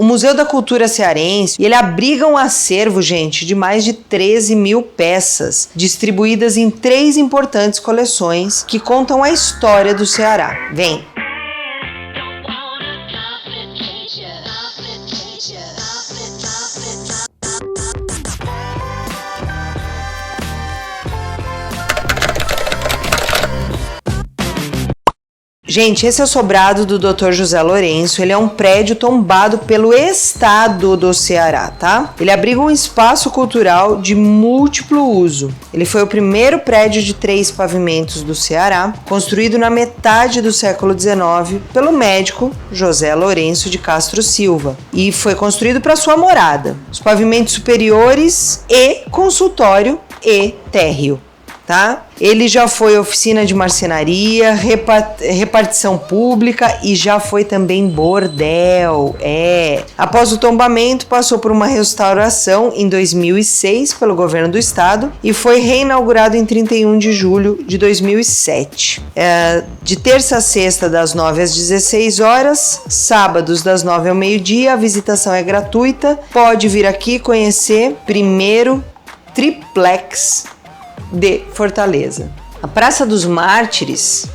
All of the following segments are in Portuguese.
Museu da Cultura Cearense, ele abriga um acervo, gente, de mais de 13 mil peças, distribuídas em 3 importantes coleções que contam a história do Ceará. Vem! Gente, esse é o sobrado do Dr. José Lourenço. Ele é um prédio tombado pelo estado do Ceará, tá? Ele abriga um espaço cultural de múltiplo uso. Ele foi o primeiro prédio de 3 pavimentos do Ceará, construído na metade do século XIX pelo médico José Lourenço de Castro Silva, e foi construído para sua morada. Os pavimentos superiores e consultório e térreo. Tá? Ele já foi oficina de marcenaria, repartição pública e já foi também bordel. Após o tombamento, passou por uma restauração em 2006 pelo governo do estado e foi reinaugurado em 31 de julho de 2007. De terça a sexta, das 9 às 16 horas, sábados das 9 ao meio-dia, a visitação é gratuita. Pode vir aqui conhecer primeiro triplex de Fortaleza. A Praça dos Mártires,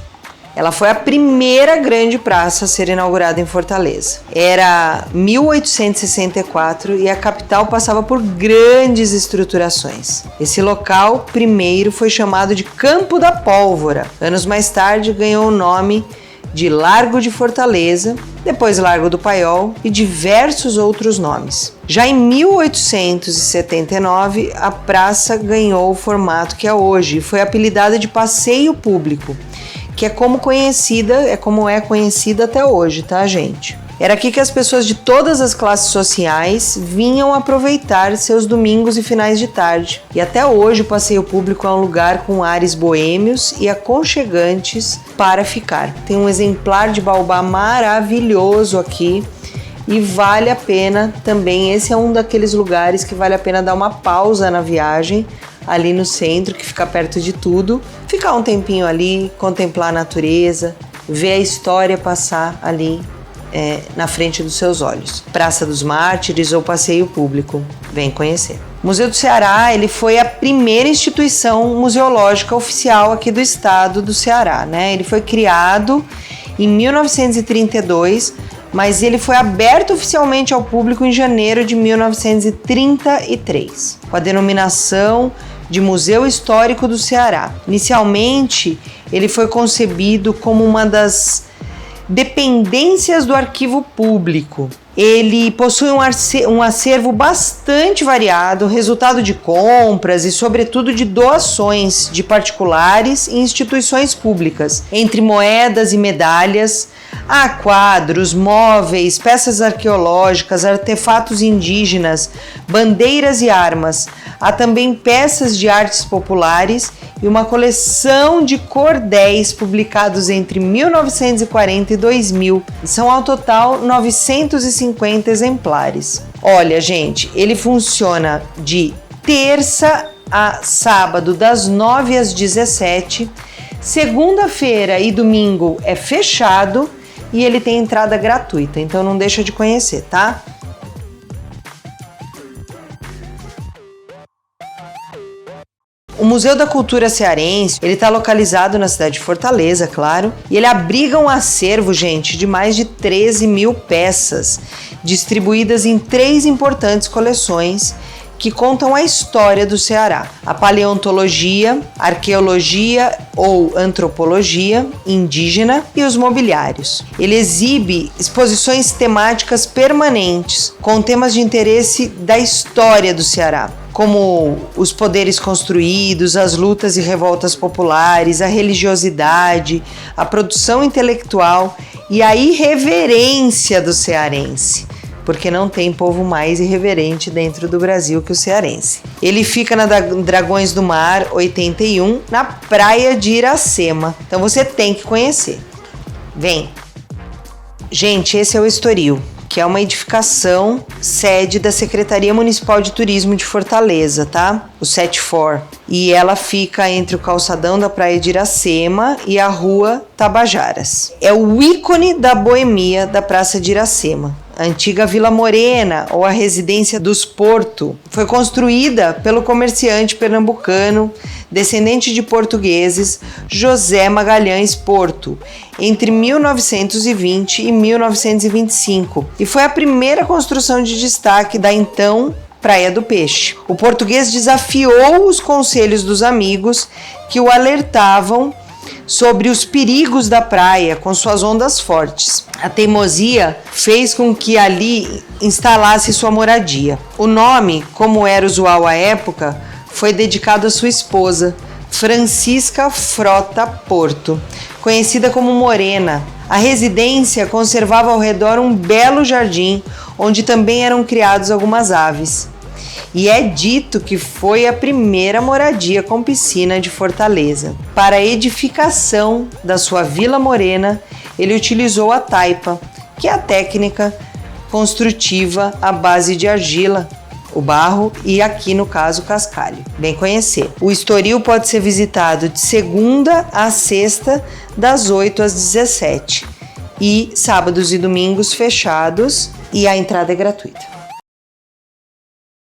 ela foi a primeira grande praça a ser inaugurada em Fortaleza. Era 1864 e a capital passava por grandes estruturações. Esse local primeiro foi chamado de Campo da Pólvora. Anos mais tarde ganhou o nome de Largo de Fortaleza, depois Largo do Paiol e diversos outros nomes. Já em 1879, a praça ganhou o formato que é hoje e foi apelidada de Passeio Público, que é como é conhecida até hoje, tá, gente? Era aqui que as pessoas de todas as classes sociais vinham aproveitar seus domingos e finais de tarde. E até hoje o passeio público é um lugar com ares boêmios e aconchegantes para ficar. Tem um exemplar de baobá maravilhoso aqui e vale a pena também. Esse é um daqueles lugares que vale a pena dar uma pausa na viagem, ali no centro, que fica perto de tudo. Ficar um tempinho ali, contemplar a natureza, ver a história passar ali na frente dos seus olhos. Praça dos Mártires ou passeio público, vem conhecer. O Museu do Ceará, ele foi a primeira instituição museológica oficial aqui do estado do Ceará, né? Ele foi criado em 1932, mas ele foi aberto oficialmente ao público em janeiro de 1933, com a denominação de Museu Histórico do Ceará. Inicialmente, ele foi concebido como uma das dependências do arquivo público. Ele possui um acervo bastante variado, resultado de compras e, sobretudo, de doações de particulares e instituições públicas, entre moedas e medalhas, há quadros, móveis, peças arqueológicas, artefatos indígenas, bandeiras e armas. Há também peças de artes populares e uma coleção de cordéis publicados entre 1940 e 2000. São ao total 950 exemplares. Olha, gente, ele funciona de terça a sábado, das 9 às 17. Segunda-feira e domingo é fechado e ele tem entrada gratuita, então não deixa de conhecer, tá? O Museu da Cultura Cearense, ele está localizado na cidade de Fortaleza, claro, e ele abriga um acervo, gente, de mais de 13 mil peças, distribuídas em 3 importantes coleções que contam a história do Ceará: a paleontologia, arqueologia ou antropologia indígena e os mobiliários. Ele exibe exposições temáticas permanentes com temas de interesse da história do Ceará, como os poderes construídos, as lutas e revoltas populares, a religiosidade, a produção intelectual e a irreverência do cearense, porque não tem povo mais irreverente dentro do Brasil que o cearense. Ele fica na Dragões do Mar 81, na praia de Iracema. Então você tem que conhecer. Vem! Gente, esse é o Estoril, que é uma edificação sede da Secretaria Municipal de Turismo de Fortaleza, tá? O SETFOR. E ela fica entre o calçadão da Praia de Iracema e a Rua Tabajaras. É o ícone da boemia da Praça de Iracema. a antiga Vila Morena, ou a residência dos Porto. Foi construída pelo comerciante pernambucano, descendente de portugueses, José Magalhães Porto, entre 1920 e 1925, e foi a primeira construção de destaque da então Praia do Peixe. O português desafiou os conselhos dos amigos que o alertavam sobre os perigos da praia com suas ondas fortes. A teimosia fez com que ali instalasse sua moradia. O nome, como era usual à época, foi dedicado à sua esposa, Francisca Frota Porto, conhecida como Morena. A residência conservava ao redor um belo jardim, onde também eram criados algumas aves. E é dito que foi a primeira moradia com piscina de Fortaleza. Para a edificação da sua Vila Morena, ele utilizou a taipa, que é a técnica construtiva à base de argila, o barro e aqui no caso cascalho, bem conhecer. O Estoril pode ser visitado de segunda a sexta, das 8 às 17 e sábados e domingos fechados, e a entrada é gratuita.